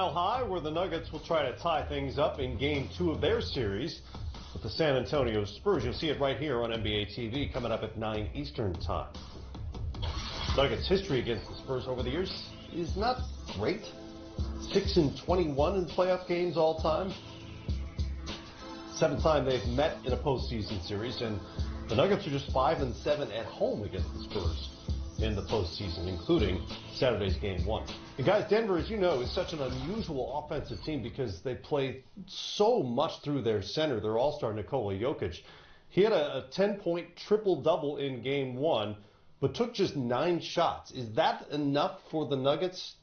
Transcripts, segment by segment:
Mile High, where the Nuggets will try to tie things up in Game 2 of their series with the San Antonio Spurs. You'll see it right here on NBA TV coming up at 9 Eastern time. Nuggets' history against the Spurs over the years is not great. 6-21 in playoff games all time. 7th time they've met in a postseason series, and the Nuggets are just 5-7 at home against the Spurs in the postseason, including Saturday's Game 1. And guys, Denver, as you know, is such an unusual offensive team because they play so much through their center, their all-star Nikola Jokic. He had a 10-point triple-double in Game 1, but took just 9 shots. Is that enough for the Nuggets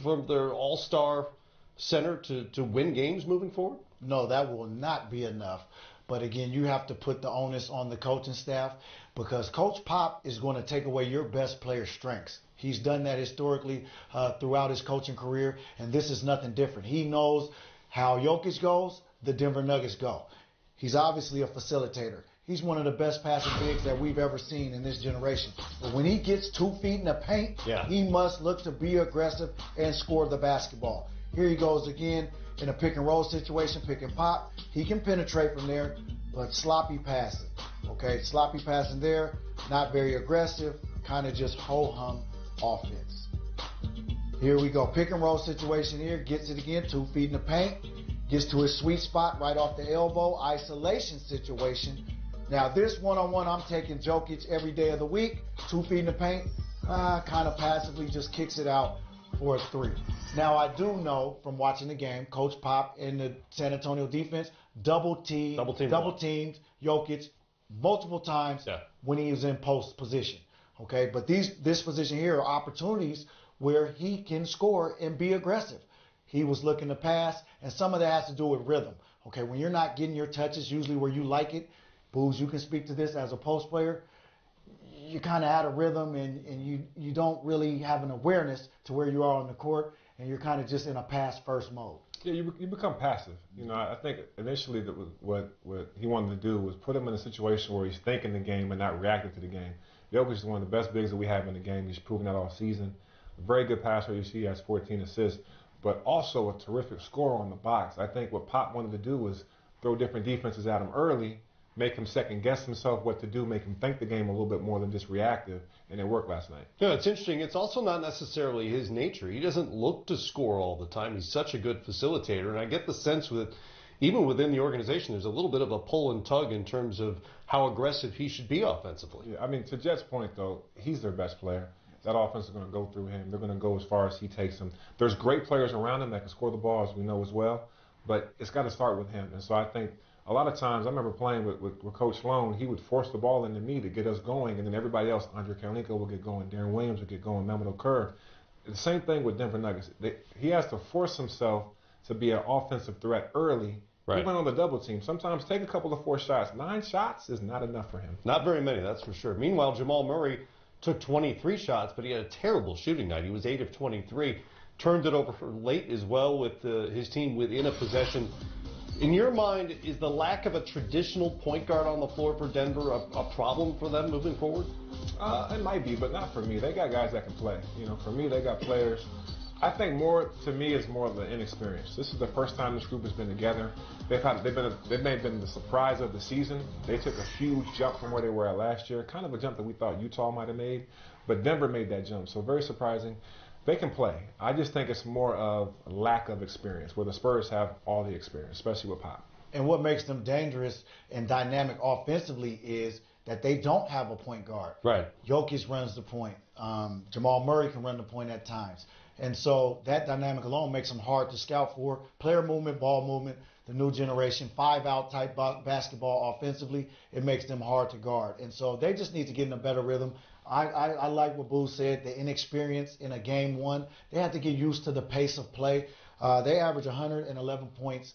from their all-star center to win games moving forward? No, that will not be enough. But again, you have to put the onus on the coaching staff because Coach Pop is going to take away your best player's strengths. He's done that historically throughout his coaching career, and this is nothing different. He knows how Jokic goes, the Denver Nuggets go. He's obviously a facilitator. He's one of the best passing bigs that we've ever seen in this generation. But when he gets 2 feet in the paint, he must look to be aggressive and score the basketball. Here he goes again in a pick-and-roll situation, pick and pop. He can penetrate from there, but sloppy passing. Okay, sloppy passing there, not very aggressive, kind of just ho-hum offense. Here we go, pick-and-roll situation here, gets it again, 2 feet in the paint, gets to his sweet spot right off the elbow, isolation situation. Now this one-on-one, I'm taking Jokic every day of the week, 2 feet in the paint, kind of passively just kicks it out for a 3. Now I do know from watching the game, Coach Pop and the San Antonio defense double teamed Jokic multiple times when he was in post position. Okay, but this position here are opportunities where he can score and be aggressive. He was looking to pass, and some of that has to do with rhythm. Okay, when you're not getting your touches usually where you like it, Booz, you can speak to this as a post player. You're kind of out of rhythm, and you don't really have an awareness to where you are on the court, and you're kind of just in a pass-first mode. Yeah, you become passive. You know, I think initially that what he wanted to do was put him in a situation where he's thinking the game and not reacting to the game. Jokic is one of the best bigs that we have in the game. He's proven that all season. A very good passer. You see he has 14 assists, but also a terrific scorer on the box. I think what Pop wanted to do was throw different defenses at him early, make him second-guess himself what to do, make him think the game a little bit more than just reactive, and it worked last night. Yeah, it's interesting. It's also not necessarily his nature. He doesn't look to score all the time. He's such a good facilitator, and I get the sense that even within the organization, there's a little bit of a pull and tug in terms of how aggressive he should be offensively. Yeah, I mean, to Jet's point, though, he's their best player. That offense is going to go through him. They're going to go as far as he takes them. There's great players around him that can score the ball, as we know as well, but it's got to start with him. And so I think a lot of times, I remember playing with Coach Sloan, he would force the ball into me to get us going, and then everybody else, Andre Kalinka would get going, Darren Williams would get going, Mehmet Okur. The same thing with Denver Nuggets. He has to force himself to be an offensive threat early. Right. Even on the double team. Sometimes take a couple of 4 shots. 9 shots is not enough for him. Not very many, that's for sure. Meanwhile, Jamal Murray took 23 shots, but he had a terrible shooting night. He was 8 of 23. Turned it over late as well with his team within a possession. In your mind, is the lack of a traditional point guard on the floor for Denver a problem for them moving forward? It might be, but not for me. They got guys that can play. You know, for me, they got players. I think more, to me, is more of the inexperience. This is the first time this group has been together. They may have been the surprise of the season. They took a huge jump from where they were at last year, kind of a jump that we thought Utah might have made, but Denver made that jump, so very surprising. They can play. I just think it's more of lack of experience, where the Spurs have all the experience, especially with Pop. And what makes them dangerous and dynamic offensively is that they don't have a point guard. Right. Jokic runs the point. Jamal Murray can run the point at times. And so that dynamic alone makes them hard to scout for. Player movement, ball movement, the new generation, 5-out type basketball offensively, it makes them hard to guard. And so they just need to get in a better rhythm. I like what Boo said, the inexperience in a game 1. They have to get used to the pace of play. They average 111 points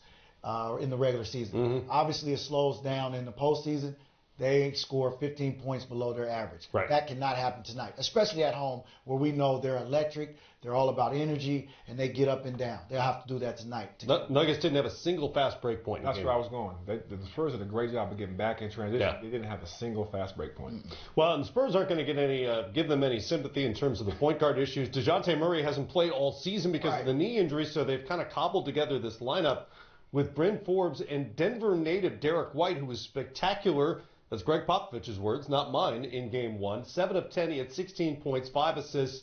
in the regular season. Obviously, it slows down in the postseason. they score 15 points below their average. Right. That cannot happen tonight, especially at home where we know they're electric, they're all about energy, and they get up and down. They'll have to do that tonight. Nuggets didn't have a single fast break point. That's where I was going. The Spurs did a great job of getting back in transition. Yeah. They didn't have a single fast break point. Well, and the Spurs aren't going to get give them any sympathy in terms of the point guard issues. DeJounte Murray hasn't played all season because of the knee injury, so they've kind of cobbled together this lineup with Bryn Forbes and Denver native Derek White, who was spectacular. That's Greg Popovich's words, not mine, in Game 1. 7 of 10, he had 16 points, 5 assists.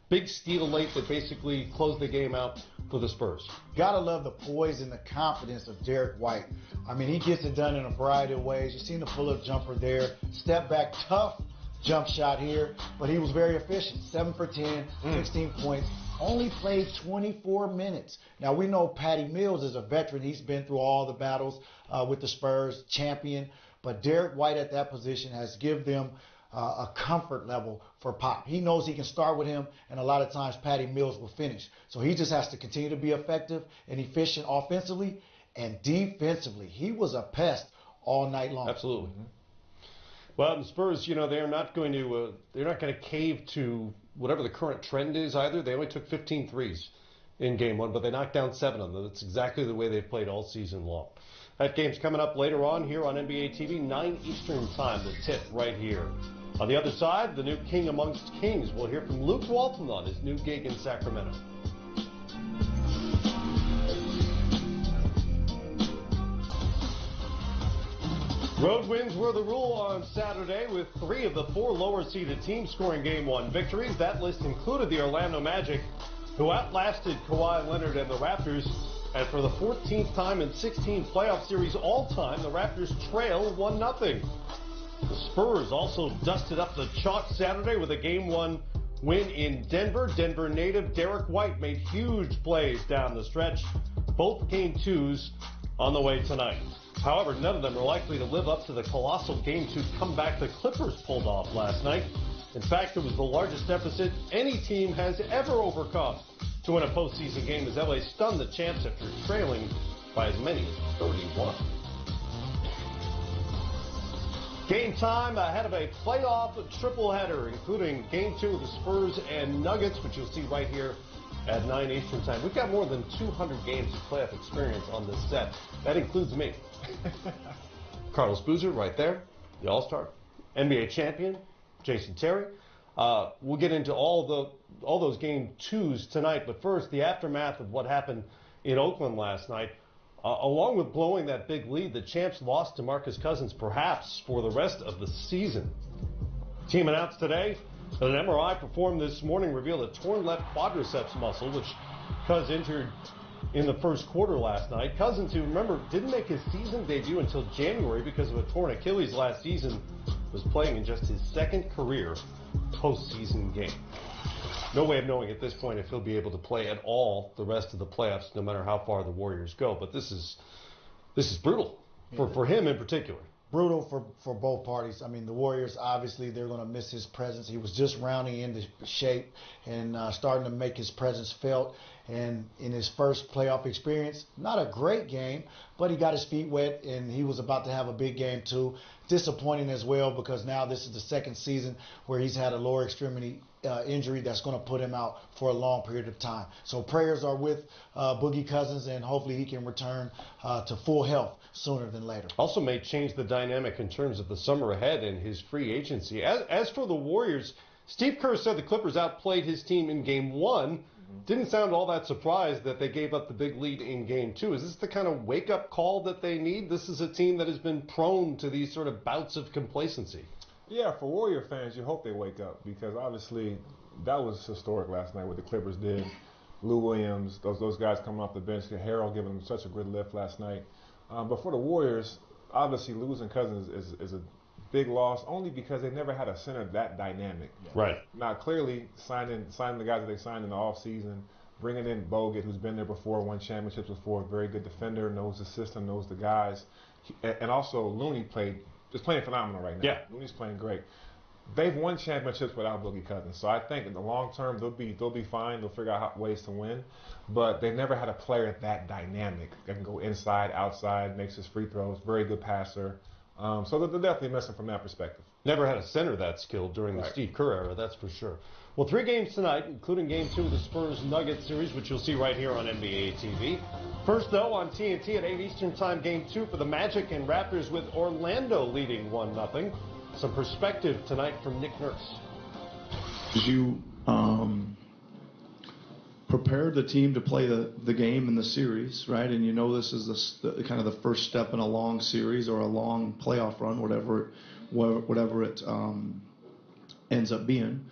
Big steal late that basically closed the game out for the Spurs. Gotta love the poise and the confidence of Derek White. I mean, he gets it done in a variety of ways. You've seen the pull-up jumper there. Step back, tough jump shot here, but he was very efficient. 7 for 10, 16 points. Only played 24 minutes. Now, we know Patty Mills is a veteran. He's been through all the battles with the Spurs, champion. But Derek White at that position has given them a comfort level for Pop. He knows he can start with him, and a lot of times Patty Mills will finish. So he just has to continue to be effective and efficient offensively and defensively. He was a pest all night long. Absolutely. Well, the Spurs, they're not going to cave to whatever the current trend is either. They only took 15 threes in Game 1, but they knocked down 7 of them. That's exactly the way they've played all season long. That game's coming up later on here on NBA TV, 9 Eastern time, the tip right here. On the other side, the new king amongst kings. We'll hear from Luke Walton on his new gig in Sacramento. Road wins were the rule on Saturday, with 3 of the 4 lower-seeded teams scoring Game 1 victories. That list included the Orlando Magic, who outlasted Kawhi Leonard and the Raptors. And for the 14th time in 16 playoff series all-time, the Raptors trail 1-0. The Spurs also dusted up the chalk Saturday with a Game 1 win in Denver. Denver native Derek White made huge plays down the stretch. Both Game 2s on the way tonight. However, none of them are likely to live up to the colossal Game 2 comeback the Clippers pulled off last night. In fact, it was the largest deficit any team has ever overcome to win a postseason game as LA stunned the champs after trailing by as many as 31. Game time ahead of a playoff triple header, including Game 2 of the Spurs and Nuggets, which you'll see right here at 9 Eastern time. We've got more than 200 games of playoff experience on this set. That includes me. Carlos Boozer right there, the All-Star, NBA champion, Jason Terry. We'll get into all those Game 2s tonight, but first, the aftermath of what happened in Oakland last night. Along with blowing that big lead, the champs lost to DeMarcus Cousins, perhaps for the rest of the season. Team announced today that an MRI performed this morning revealed a torn left quadriceps muscle, which Cousins injured in the first quarter last night. Cousins, who, remember, didn't make his season debut until January because of a torn Achilles last season, was playing in just his second career postseason game. No way of knowing at this point if he'll be able to play at all the rest of the playoffs, no matter how far the Warriors go. But this is brutal for him in particular. Brutal for both parties. I mean, the Warriors, obviously, they're going to miss his presence. He was just rounding into shape and starting to make his presence felt. And in his first playoff experience, not a great game, but he got his feet wet, and he was about to have a big game, too. Disappointing as well, because now this is the second season where he's had a lower extremity injury that's going to put him out for a long period of time. So prayers are with Boogie Cousins, and hopefully he can return to full health sooner than later. Also may change the dynamic in terms of the summer ahead and his free agency. As for the Warriors, Steve Kerr said the Clippers outplayed his team in Game 1. Didn't sound all that surprised that they gave up the big lead in Game 2. Is this the kind of wake-up call that they need? This is a team that has been prone to these sort of bouts of complacency. Yeah, for Warrior fans, you hope they wake up, because obviously that was historic last night what the Clippers did. Lou Williams, those guys coming off the bench, Harrell giving them such a good lift last night. But for the Warriors, obviously losing Cousins is a big loss, only because they never had a center that dynamic. Right. Now, clearly, signing the guys that they signed in the offseason, bringing in Bogut, who's been there before, won championships before, very good defender, knows the system, knows the guys. And also, Looney is playing phenomenal right now. Yeah. Looney's playing great. They've won championships without Boogie Cousins, so I think in the long term they'll be fine. They'll figure out ways to win, but they've never had a player that dynamic that can go inside, outside, makes his free throws, very good passer. So they're definitely missing from that perspective. Never had a center that skilled during the Steve Kerr era, that's for sure. Well, 3 games tonight, including Game 2 of the Spurs-Nuggets series, which you'll see right here on NBA TV. First, though, on TNT at 8 Eastern Time, Game 2 for the Magic and Raptors with Orlando leading 1-0. Some perspective tonight from Nick Nurse. You prepared the team to play the game in the series, right? And you know this is the kind of the first step in a long series or a long playoff run, whatever it ends up being.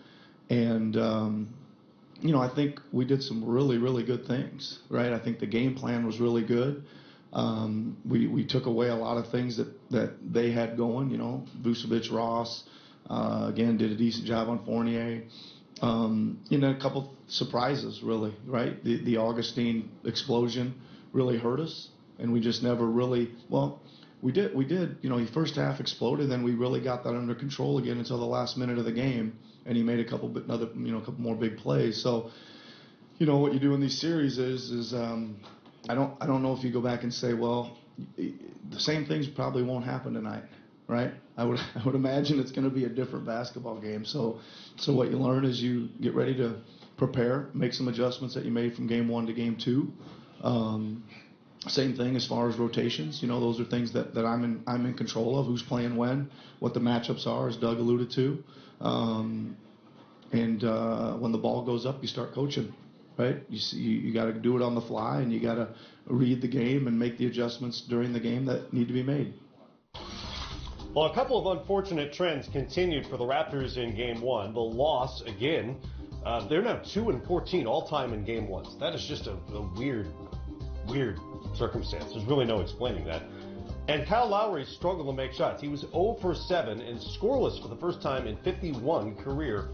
And I think we did some really, really good things, right? I think the game plan was really good. We took away a lot of things that they had going. Vucevic, Ross, again, did a decent job on Fournier. A couple surprises, really, right? The Augustine explosion really hurt us, and we just never really, we did. The first half exploded, then we really got that under control again until the last minute of the game, and he made a couple more big plays. So, what you do in these series is I don't know if you go back and say, well, the same things probably won't happen tonight, right? I would imagine it's going to be a different basketball game. So what you learn is you get ready to prepare, make some adjustments that you made from Game 1 to Game 2. Same thing as far as rotations. Those are things that I'm in control of. Who's playing when, what the matchups are, as Doug alluded to. And when the ball goes up, you start coaching, right? You got to do it on the fly, and you got to read the game and make the adjustments during the game that need to be made. Well, a couple of unfortunate trends continued for the Raptors in Game 1. The loss, again, they're now 2-14 all-time in Game 1s. That is just a weird circumstance. There's really no explaining that. And Kyle Lowry struggled to make shots. He was 0 for 7 and scoreless for the first time in 51 career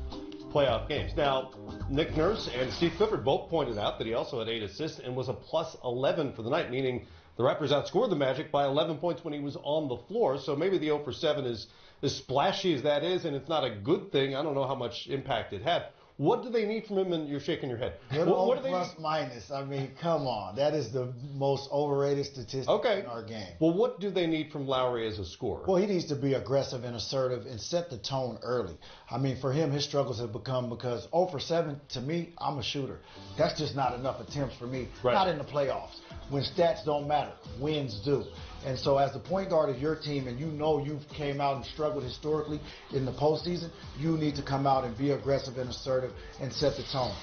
playoff games. Now, Nick Nurse and Steve Clifford both pointed out that he also had 8 assists and was a plus 11 for the night, meaning the Raptors outscored the Magic by 11 points when he was on the floor. So maybe the 0 for 7 is as splashy as that is, and it's not a good thing. I don't know how much impact it had. What do they need from him? And you're shaking your head. Good what old do they plus need? minus. I mean, come on. That is the most overrated statistic in our game. Well, what do they need from Lowry as a scorer? Well, he needs to be aggressive and assertive and set the tone early. I mean, for him, his struggles have become because 0 for 7, to me, I'm a shooter. That's just not enough attempts for me. Right. Not in the playoffs. When stats don't matter, wins do. And so as the point guard of your team, and you've came out and struggled historically in the postseason, you need to come out and be aggressive and assertive and set the tone.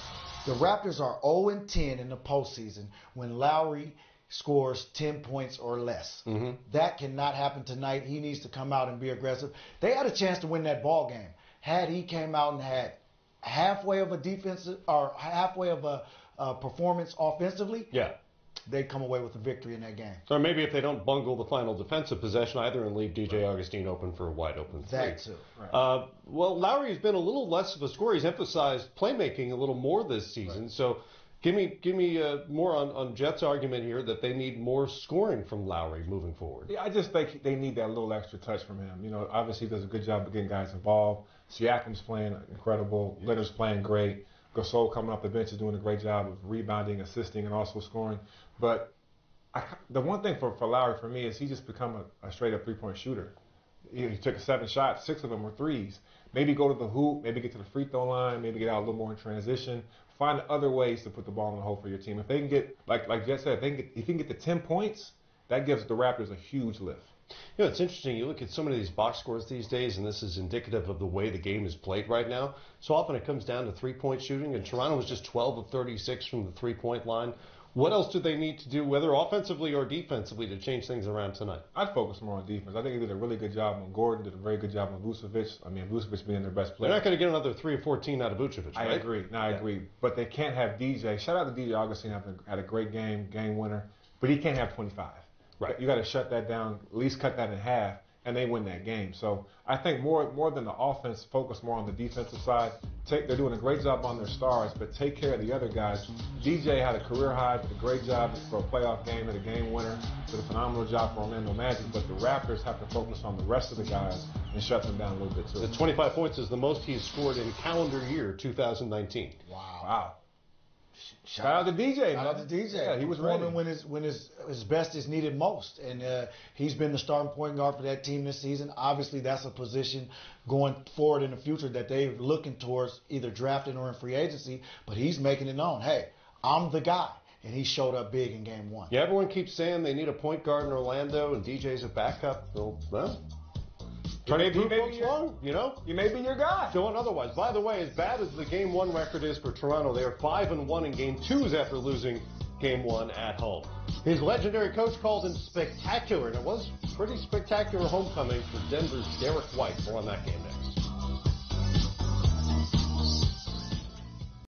The Raptors are 0-10 in the postseason when Lowry scores 10 points or less. Mm-hmm. That cannot happen tonight. He needs to come out and be aggressive. They had a chance to win that ball game. Had he came out and had halfway of a defensive or halfway of a performance offensively, they'd come away with a victory in that game. So maybe if they don't bungle the final defensive possession either and leave DJ Augustine open for a wide open 3. That too. Right. Well, Lowry has been a little less of a scorer. He's emphasized playmaking a little more this season. Right. So give me more on Jet's argument here that they need more scoring from Lowry moving forward. Yeah, I just think they need that little extra touch from him. Obviously he does a good job of getting guys involved. Siakam's playing incredible. Leonard's playing great. Gasol coming off the bench is doing a great job of rebounding, assisting, and also scoring. But the one thing for Lowry for me is he just become a straight-up three-point shooter. He took 7 shots, 6 of them were threes. Maybe go to the hoop, maybe get to the free throw line, maybe get out a little more in transition. Find other ways to put the ball in the hole for your team. If they can get, like Jet said, if he can get to 10 points, that gives the Raptors a huge lift. It's interesting. You look at so many of these box scores these days, and this is indicative of the way the game is played right now. So often it comes down to three-point shooting, and Toronto was just 12 of 36 from the three-point line. What else do they need to do, whether offensively or defensively, to change things around tonight? I'd focus more on defense. I think he did a really good job on Gordon, did a very good job on Vucevic. I mean, Vucevic being their best player. They're not going to get another 3 of 14 out of Vucevic, right? I agree. I agree. But they can't have DJ. Shout out to DJ Augustine, had a great game winner. But he can't have 25. Right. You got to shut that down, at least cut that in half, and they win that game. So I think more than the offense, focus more on the defensive side. They're doing a great job on their stars, but take care of the other guys. DJ had a career high, did a great job for a playoff game, and a game winner, did a phenomenal job for Orlando Magic, but the Raptors have to focus on the rest of the guys and shut them down a little bit too. The 25 points is the most he's scored in calendar year 2019. Wow. Shout out to DJ. Shout out to DJ. Yeah, he was ready when his best is needed most, and he's been the starting point guard for that team this season. Obviously, that's a position going forward in the future that they're looking towards, either drafting or in free agency. But he's making it known, hey, I'm the guy, and he showed up big in Game 1. Yeah, everyone keeps saying they need a point guard in Orlando, and DJ's a backup. Well, You may be your guy. Showing otherwise. By the way, as bad as the Game 1 record is for Toronto, they are 5-1 in Game 2s after losing Game 1 at home. His legendary coach called him spectacular, and it was pretty spectacular homecoming for Denver's Derek White. More on that game next.